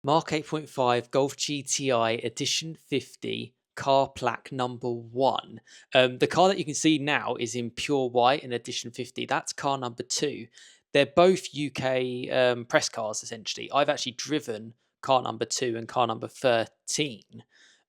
Mark 8.5 Golf GTI Edition 50 Car Plaque Number 1. The car that you can see now is in pure white in Edition 50. That's car number 2. They're both UK press cars, essentially. I've actually driven car number 2 and car number 13.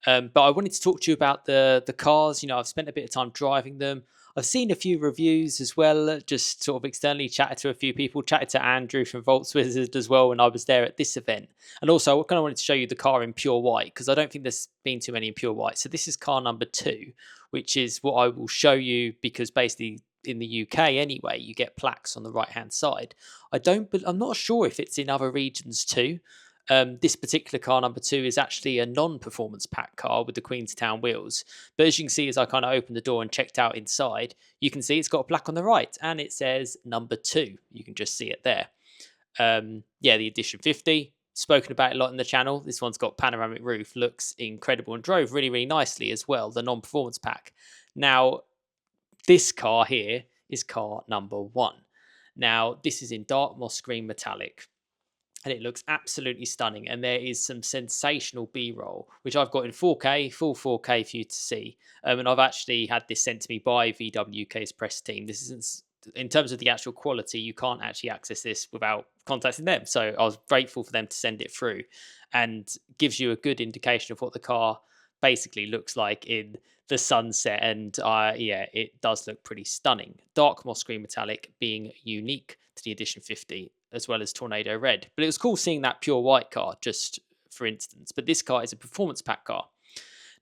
But I wanted to talk to you about the cars. I've spent a bit of time driving them. I've seen a few reviews as well, just sort of externally chatted to a few people, chatted to Andrew from Volkswagen as well when I was there at this event. And also, I kind of wanted to show you the car in pure white because I don't think there's been too many in pure white. So this is car number 2, which is what I will show you because basically in the UK anyway, you get plaques on the right hand side. I'm not sure if it's in other regions too. This particular car number 2 is actually a non-performance pack car with the Queenstown wheels. But as you can see, as I kind of opened the door and checked out inside, you can see it's got a plaque on the right and it says number 2. You can just see it there. Yeah, the Edition 50, spoken about a lot in the channel. This one's got panoramic roof, looks incredible and drove really, really nicely as well, the non-performance pack. Now, this car here is car number 1. Now, this is in dark moss green metallic and it looks absolutely stunning. And there is some sensational B-roll, which I've got in 4K, full 4K for you to see. And I've actually had this sent to me by VWK's press team. This isn't, in terms of the actual quality, you can't actually access this without contacting them. So I was grateful for them to send it through, and gives you a good indication of what the car basically looks like in the sunset. And yeah, it does look pretty stunning. Dark moss green metallic being unique to the Edition 50, as well as Tornado Red. But it was cool seeing that pure white car, just for instance. But this car is a performance pack car.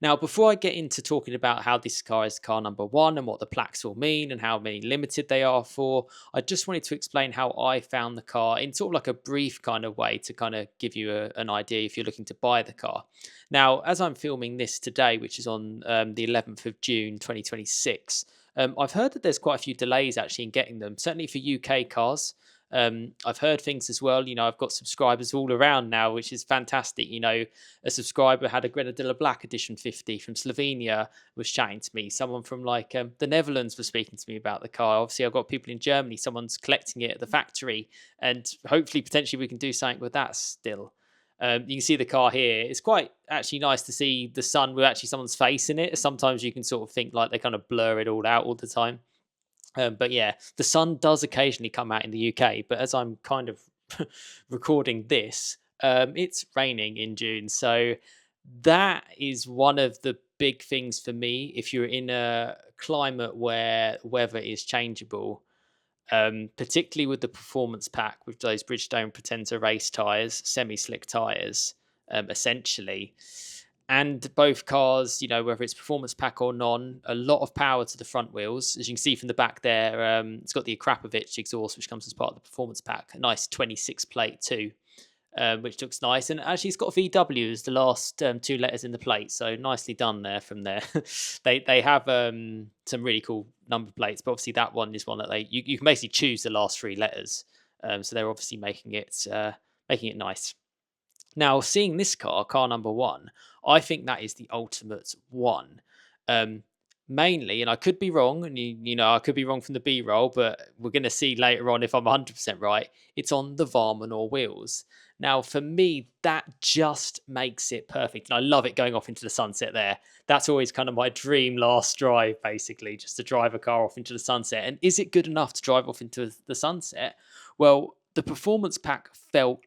Now, before I get into talking about how this car is car number 1 and what the plaques will mean and how many limited they are for, I just wanted to explain how I found the car in sort of like a brief kind of way to kind of give you an idea if you're looking to buy the car. Now, as I'm filming this today, which is on the 11th of June 2026, I've heard that there's quite a few delays actually in getting them, certainly for UK cars. I've heard things as well. I've got subscribers all around now, which is fantastic. A subscriber had a Grenadilla Black Edition 50 from Slovenia, was chatting to me. Someone from the Netherlands was speaking to me about the car. Obviously, I've got people in Germany. Someone's collecting it at the factory, and hopefully, potentially, we can do something with that still. You can see the car here. It's quite actually nice to see the sun with actually someone's face in it. Sometimes you can sort of think like they kind of blur it all out all the time. But yeah, the sun does occasionally come out in the UK. But as I'm kind of recording this, it's raining in June. So that is one of the big things for me. If you're in a climate where weather is changeable, particularly with the performance pack with those Bridgestone Potenza race tyres, semi-slick tyres, essentially. And both cars, whether it's performance pack or non, a lot of power to the front wheels. As you can see from the back there, it's got the Akrapovic exhaust, which comes as part of the performance pack. A nice 26 plate too, which looks nice. And actually, it's got VW as the last 2 letters in the plate. So nicely done there from there. they have some really cool number plates, but obviously that one is one that you can basically choose the last 3 letters. So they're obviously making it nice. Now, seeing this car number 1, I think that is the ultimate one. Mainly, and I could be wrong, and I could be wrong from the B-roll, but we're going to see later on if I'm 100% right. It's on the Varmanor wheels. Now, for me, that just makes it perfect. And I love it going off into the sunset there. That's always kind of my dream last drive, basically, just to drive a car off into the sunset. And is it good enough to drive off into the sunset? Well, the performance pack felt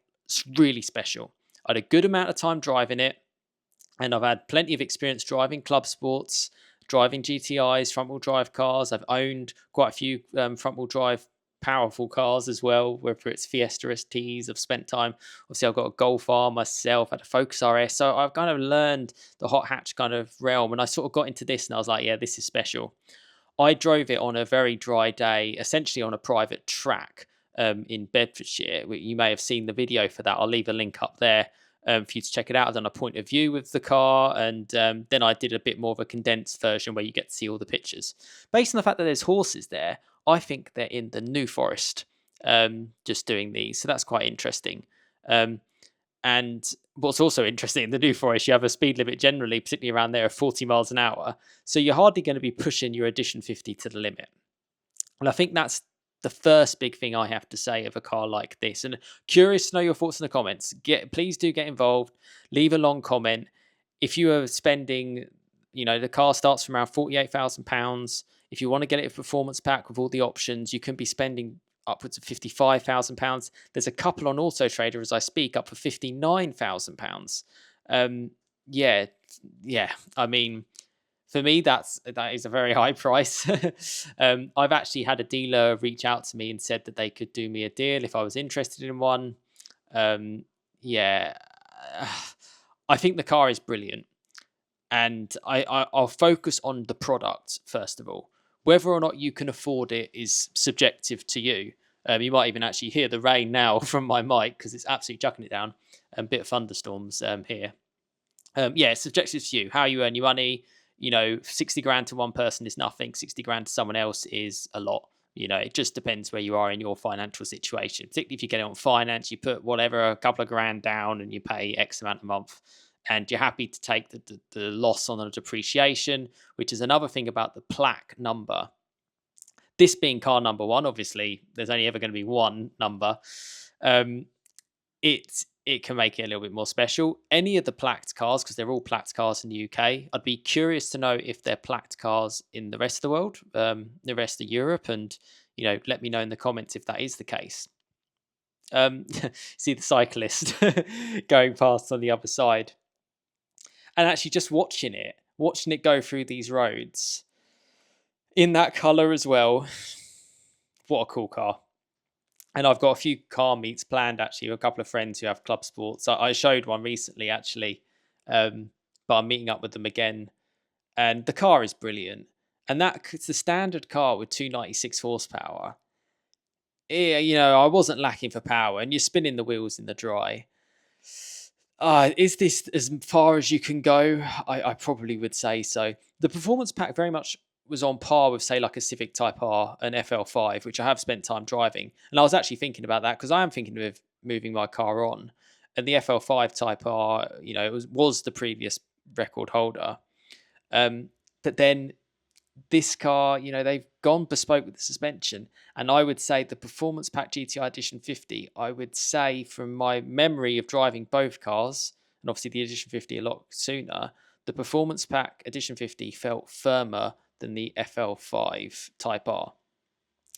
really special. I had a good amount of time driving it, and I've had plenty of experience driving club sports, driving GTIs, front-wheel drive cars. I've owned quite a few front-wheel drive powerful cars as well, whether it's Fiesta STs. I've spent time, obviously I've got a Golf R myself, had a Focus RS, so I've kind of learned the hot hatch kind of realm, and I sort of got into this and I was like, yeah, this is special. I drove it on a very dry day, essentially on a private track in Bedfordshire. You may have seen the video for that. I'll leave a link up there for you to check it out. I've done a point of view with the car, and then I did a bit more of a condensed version where you get to see all the pictures. Based on the fact that there's horses there, I think they're in the New Forest just doing these. So that's quite interesting. And what's also interesting in the New Forest, you have a speed limit generally, particularly around there, of 40 miles an hour. So you're hardly going to be pushing your Edition 50 to the limit. And I think that's the first big thing I have to say of a car like this. And curious to know your thoughts in the comments. Please do get involved. Leave a long comment. If you are spending, the car starts from around £48,000. If you want to get it a performance pack with all the options, you can be spending upwards of £55,000. There's a couple on Auto Trader as I speak, up for £59,000. Yeah, yeah. I mean, for me, that is a very high price. I've actually had a dealer reach out to me and said that they could do me a deal if I was interested in one. Yeah, I think the car is brilliant, and I'll focus on the product first of all. Whether or not you can afford it is subjective to you. You might even actually hear the rain now from my mic because it's absolutely chucking it down. A bit of thunderstorms here. Yeah, it's subjective to you. How you earn your money. 60 grand to one person is nothing. 60 grand to someone else is a lot. It just depends where you are in your financial situation. Particularly if you get it on finance, you put whatever, a couple of grand down and you pay X amount a month. And you're happy to take the loss on the depreciation, which is another thing about the plaque number. This being car number one, obviously, there's only ever going to be one number. It can make it a little bit more special. Any of the plaqued cars, because they're all plaqued cars in the UK, I'd be curious to know if they're plaqued cars in the rest of the world, the rest of Europe, and let me know in the comments if that is the case. See the cyclist going past on the other side, and actually just watching it go through these roads in that color as well. What a cool car. And I've got a few car meets planned, actually, with a couple of friends who have club sports. I showed one recently, actually, but I'm meeting up with them again. And the car is brilliant. And it's the standard car with 296 horsepower. Yeah, I wasn't lacking for power. And you're spinning the wheels in the dry. Is this as far as you can go? I probably would say so. The performance pack very much was on par with, say, like a Civic Type R, an FL5, which I have spent time driving. And I was actually thinking about that because I am thinking of moving my car on. And the FL5 Type R, it was the previous record holder. But then this car, they've gone bespoke with the suspension. And I would say the Performance Pack GTI Edition 50, I would say from my memory of driving both cars, and obviously the Edition 50 a lot sooner, the Performance Pack Edition 50 felt firmer than the FL5 Type R.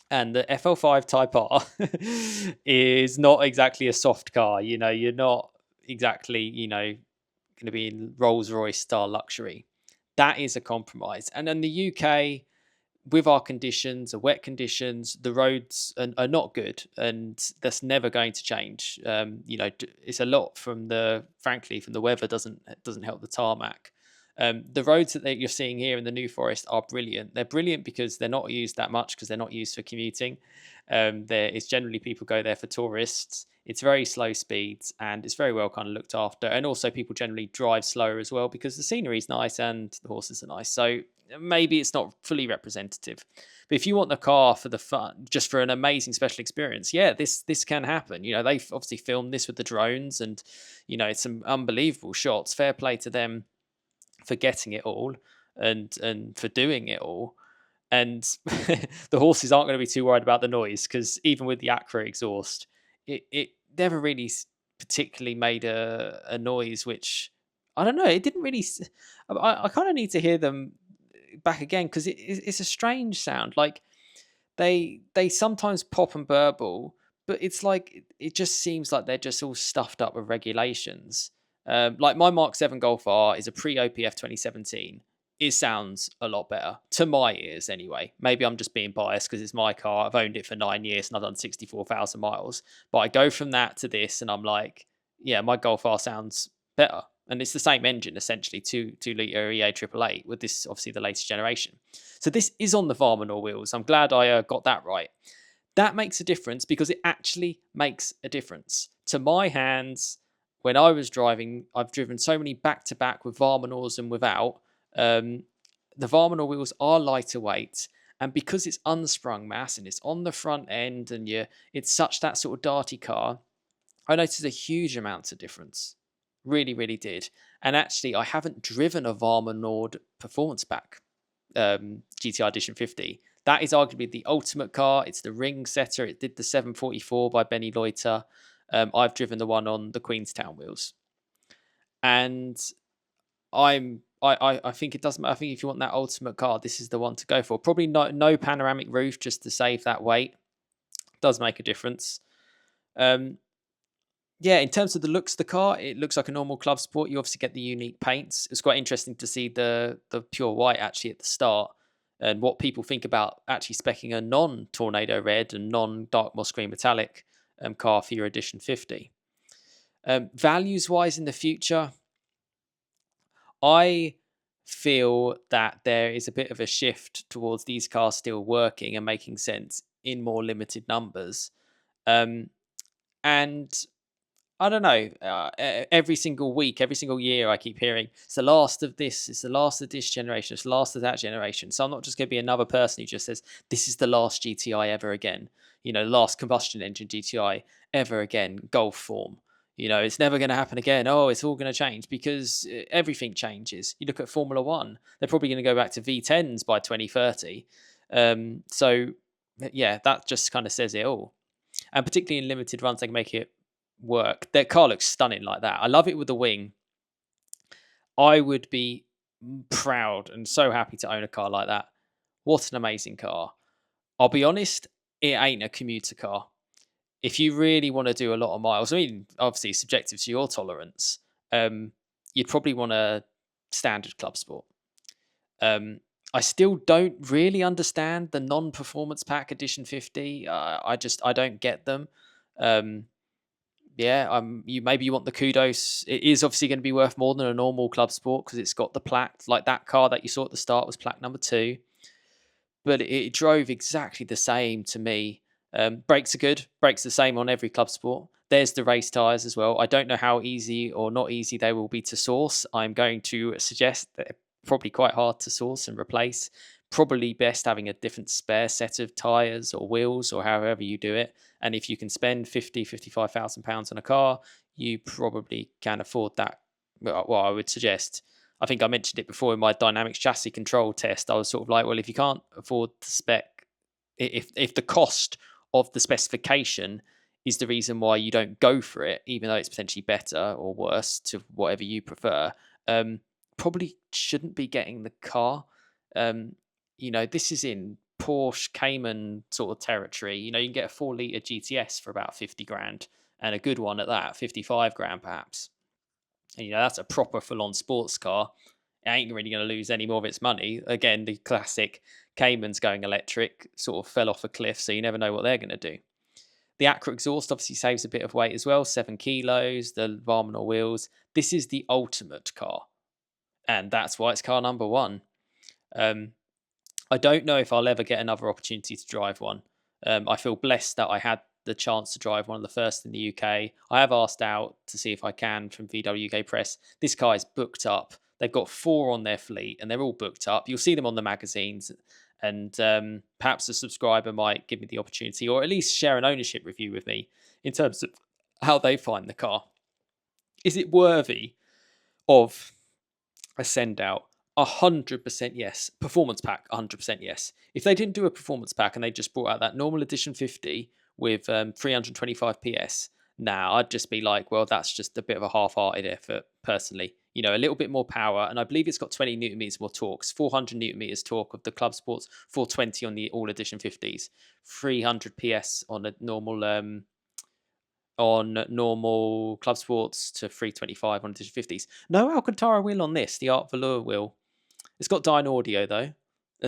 And the FL5 Type R is not exactly a soft car. You're not exactly, going to be in Rolls-Royce style luxury. That is a compromise. And in the UK, with our conditions, the wet conditions, the roads are not good, and that's never going to change. It's a lot from the weather doesn't help the tarmac. The roads that you're seeing here in the New Forest are brilliant. They're brilliant because they're not used that much because they're not used for commuting. It's generally people go there for tourists. It's very slow speeds and it's very well kind of looked after. And also people generally drive slower as well because the scenery is nice and the horses are nice. So maybe it's not fully representative. But if you want the car for the fun, just for an amazing special experience, yeah, this can happen. They've obviously filmed this with the drones and, it's some unbelievable shots. Fair play to them for getting it all and for doing it all. And the horses aren't going to be too worried about the noise because even with the Acura exhaust, it never really particularly made a noise, which I don't know. It didn't really. I kind of need to hear them back again because it's a strange sound. Like they sometimes pop and burble, but it's like it just seems like they're just all stuffed up with regulations. Like my Mark 7 Golf R is a pre-OPF 2017. It sounds a lot better to my ears anyway. Maybe I'm just being biased because it's my car. I've owned it for 9 years and I've done 64,000 miles. But I go from that to this and I'm like, yeah, my Golf R sounds better. And it's the same engine, essentially, 2 litre EA 888 with this, obviously, the latest generation. So this is on the Varmanor wheels. I'm glad I got that right. That makes a difference because it actually makes a difference. To my hands, when I was driving, I've driven so many back-to-back with Varmanors and without. The Varmanor wheels are lighter weight, and because it's unsprung mass and it's on the front end and it's such that sort of darty car, I noticed a huge amount of difference. Really, really did. And actually, I haven't driven a Varmanor Performance Pack GTI Edition 50 That is arguably the ultimate car. It's the ring setter. It did the 744 by Benny Loiter. I've driven the one on the Queenstown wheels, and I think it doesn't matter. I think if you want that ultimate car, this is the one to go for. Probably no panoramic roof, just to save that weight. Does make a difference. Yeah, in terms of the looks of the car, it looks like a normal club sport. You obviously get the unique paints. It's quite interesting to see the pure white actually at the start, and what people think about actually specking a non-tornado red and non-dark moss green metallic car for your Edition 50. Values wise in the future, I feel that there is a bit of a shift towards these cars still working and making sense in more limited numbers. And I don't know. Every single week, every single year, I keep hearing it's the last of this. It's the last of this generation. It's the last of that generation. So I'm not just going to be another person who just says this is the last GTI ever again. Last combustion engine GTI ever again. Golf form. It's never going to happen again. Oh, it's all going to change because everything changes. You look at Formula One; they're probably going to go back to V10s by 2030. So yeah, that just kind of says it all. And particularly in limited runs, they can make it work. Their car looks stunning like that. I love it with the wing. I would be proud and so happy to own a car like that. What an amazing car. I'll be honest, it ain't a commuter car. If you really want to do a lot of miles, I mean, obviously subjective to your tolerance, you'd probably want a standard club sport. I still don't really understand the non-performance pack Edition 50. I don't get them. Yeah, maybe you want the kudos. It is obviously going to be worth more than a normal club sport because it's got the plaque. Like that car that you saw at the start was plaque number 2, but it drove exactly the same to me. Brakes are good. Brakes the same on every club sport. There's the race tires as well. I don't know how easy or not easy they will be to source. I'm going to suggest that they're probably quite hard to source and replace. Probably best having a different spare set of tires or wheels or however you do it. And if you can spend 55,000 pounds on a car, you probably can afford that. Well, I would suggest. I think I mentioned it before in my dynamics chassis control test. I was sort of like, well, if you can't afford the spec, if the cost of the specification is the reason why you don't go for it, even though it's potentially better or worse to whatever you prefer, probably shouldn't be getting the car. This is in Porsche Cayman sort of territory. You can get a 4-litre GTS for about 50 grand and a good one at that, 55 grand perhaps. And that's a proper full-on sports car. It ain't really going to lose any more of its money. Again, the classic Cayman's going electric sort of fell off a cliff, so you never know what they're going to do. The Acra exhaust obviously saves a bit of weight as well, 7 kilos, the Varminor wheels. This is the ultimate car, and that's why it's car number 1. I don't know if I'll ever get another opportunity to drive one. I feel blessed that I had the chance to drive one of the first in the UK. I have asked out to see if I can from VW UK Press. This car is booked up. They've got 4 on their fleet and they're all booked up. You'll see them on the magazines, and perhaps a subscriber might give me the opportunity or at least share an ownership review with me in terms of how they find the car. Is it worthy of a send out? 100% yes. Performance pack, 100% yes. If they didn't do a performance pack and they just brought out that normal Edition 50 with 325 PS, I'd just be like, well, that's just a bit of a half-hearted effort, personally. A little bit more power, and I believe it's got 20 newton meters more torque. 400 newton meters torque of the Club Sports, 420 on the All Edition 50s, 300 PS on a normal Club Sports to 325 on Edition 50s. No Alcantara wheel on this, the Art Velour wheel. It's got Dyne Audio though.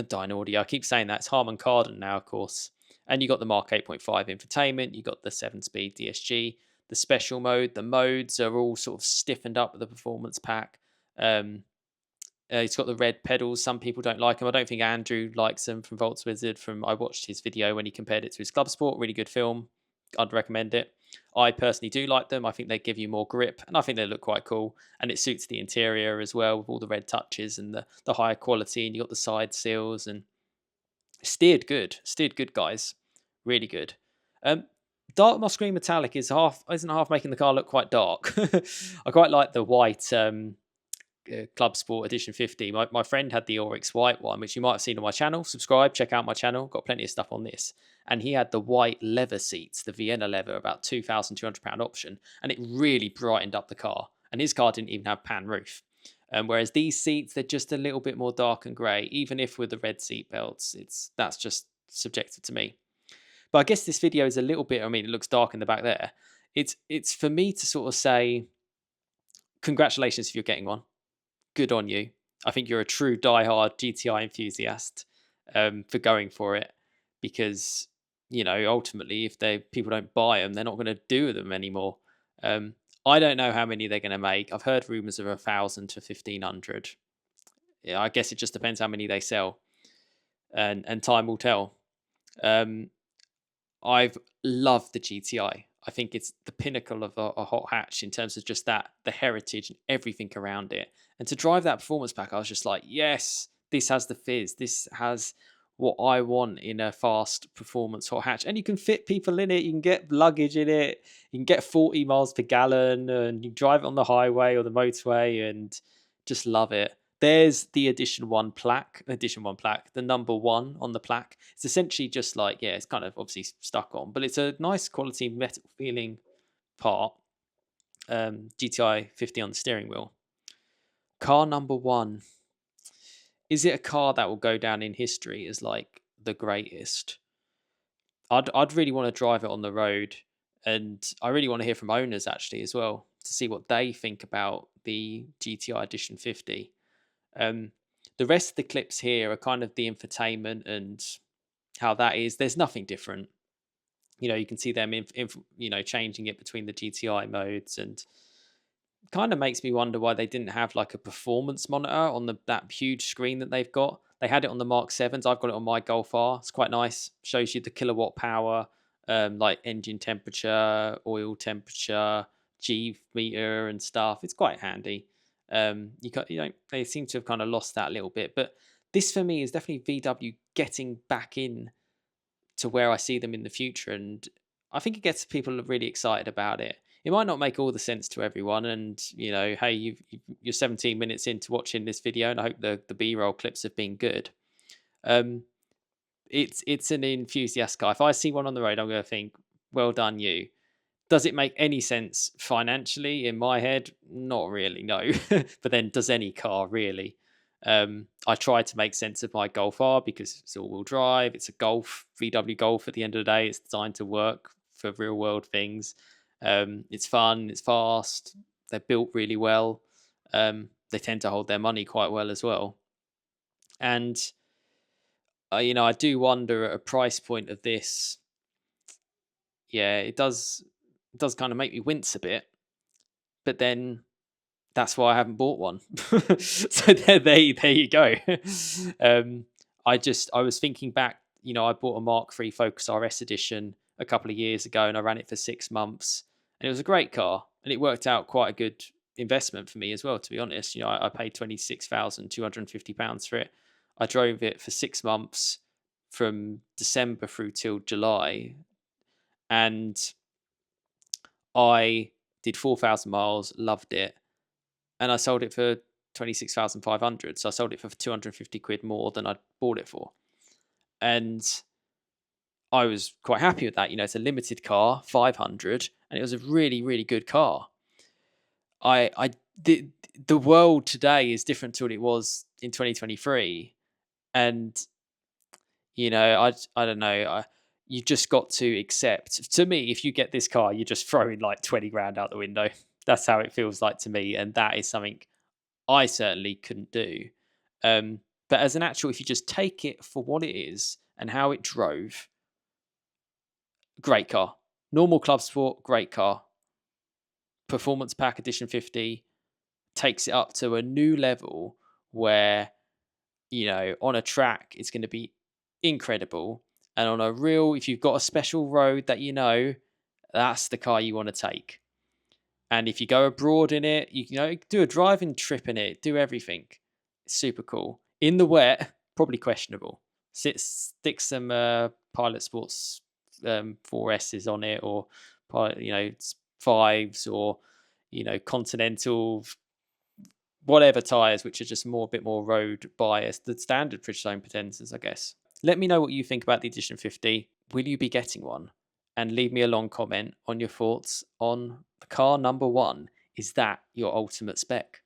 Dyne Audio, I keep saying that. It's Harman Kardon now, of course. And you got the Mark 8.5 infotainment. You got the 7-speed DSG. The special mode. The modes are all sort of stiffened up with the performance pack. It's got the red pedals. Some people don't like them. I don't think Andrew likes them from Volkswagen. I watched his video when he compared it to his Club Sport. Really good film. I'd recommend it. I personally do like them. I think they give you more grip, and I think they look quite cool. And it suits the interior as well with all the red touches and the higher quality. And you got the side seals and steered good, guys, really good. Dark moss green metallic isn't half making the car look quite dark. I quite like the white Club Sport Edition 50. My friend had the Oryx white one, which you might have seen on my channel. Subscribe, check out my channel. Got plenty of stuff on this. And he had the white leather seats, the Vienna leather, about £2,200 option. And it really brightened up the car. And his car didn't even have pan roof. Whereas these seats, they're just a little bit more dark and grey. Even if with the red seat belts, that's just subjective to me. But I guess this video is a little bit, I mean, it looks dark in the back there. It's for me to sort of say, congratulations if you're getting one. Good on you. I think you're a true diehard GTI enthusiast for going for it, because, you know, ultimately, if people don't buy them, they're not going to do them anymore. I don't know how many they're going to make. I've heard rumors of 1,000 to 1,500. Yeah, I guess it just depends how many they sell, and time will tell. I've loved the GTI. I think it's the pinnacle of a hot hatch in terms of just that, the heritage and everything around it. And to drive that performance pack, I was just like, yes, this has the fizz. This has what I want in a fast performance hot hatch. And you can fit people in it. You can get luggage in it. You can get 40 miles per gallon, and you drive it on the highway or the motorway and just love it. There's the Edition 1 plaque, the number 1 on the plaque. It's essentially just like, yeah, it's kind of obviously stuck on, but it's a nice quality metal feeling part. GTI 50 on the steering wheel. Car number 1. Is it a car that will go down in history as like the greatest? I'd really want to drive it on the road, and I really want to hear from owners actually as well, to see what they think about the GTI Edition 50. The rest of the clips here are kind of the infotainment and how that is. There's nothing different. You know, you can see them, changing it between the GTI modes, and kind of makes me wonder why they didn't have like a performance monitor on that huge screen that they've got. They had it on the Mark 7s. I've got it on my Golf R. It's quite nice. Shows you the kilowatt power, like engine temperature, oil temperature, G meter and stuff. It's quite handy. They seem to have kind of lost that a little bit, but this for me is definitely VW getting back in to where I see them in the future, and I think it gets people really excited about it. It might not make all the sense to everyone, and hey, you're 17 minutes into watching this video, and I hope the B-roll clips have been good. It's an enthusiast car. If I see one on the road, I'm going to think, well done you. Does it make any sense financially in my head? Not really, no. But then does any car really? I try to make sense of my Golf R because it's all-wheel drive. It's a Golf, VW Golf at the end of the day. It's designed to work for real-world things. It's fun. It's fast. They're built really well. They tend to hold their money quite well as well. And, I do wonder at a price point of this, yeah, it does kind of make me wince a bit, but then that's why I haven't bought one. So there you go. I was thinking back, I bought a Mark III Focus RS edition a couple of years ago, and I ran it for 6 months, and it was a great car, and it worked out quite a good investment for me as well, to be honest. I paid £26,250 for it. I drove it for 6 months from December through till July, and I did 4,000 miles, loved it, and I sold it for 26,500. So I sold it for 250 quid more than I bought it for, and I was quite happy with that. It's a limited car, 500, and it was a really, really good car. The world today is different to what it was in 2023, and I don't know. You just got to accept. To me, if you get this car, you're just throwing like 20 grand out the window. That's how it feels like to me, and that is something I certainly couldn't do. But as an actual, if you just take it for what it is and how it drove, great car. Normal Club Sport, great car. Performance Pack Edition 50 takes it up to a new level where, on a track, it's going to be incredible. And on a real, if you've got a special road that that's the car you want to take. And if you go abroad in it, you do a driving trip in it, do everything. It's super cool. In the wet, probably questionable. Stick some Pilot Sports 4S's on it, or 5s, or Continental whatever tyres, which are just a bit more road biased, the standard Bridgestone Potenzas, I guess. Let me know what you think about the Edition 50. Will you be getting one? And leave me a long comment on your thoughts on the car number 1. Is that your ultimate spec?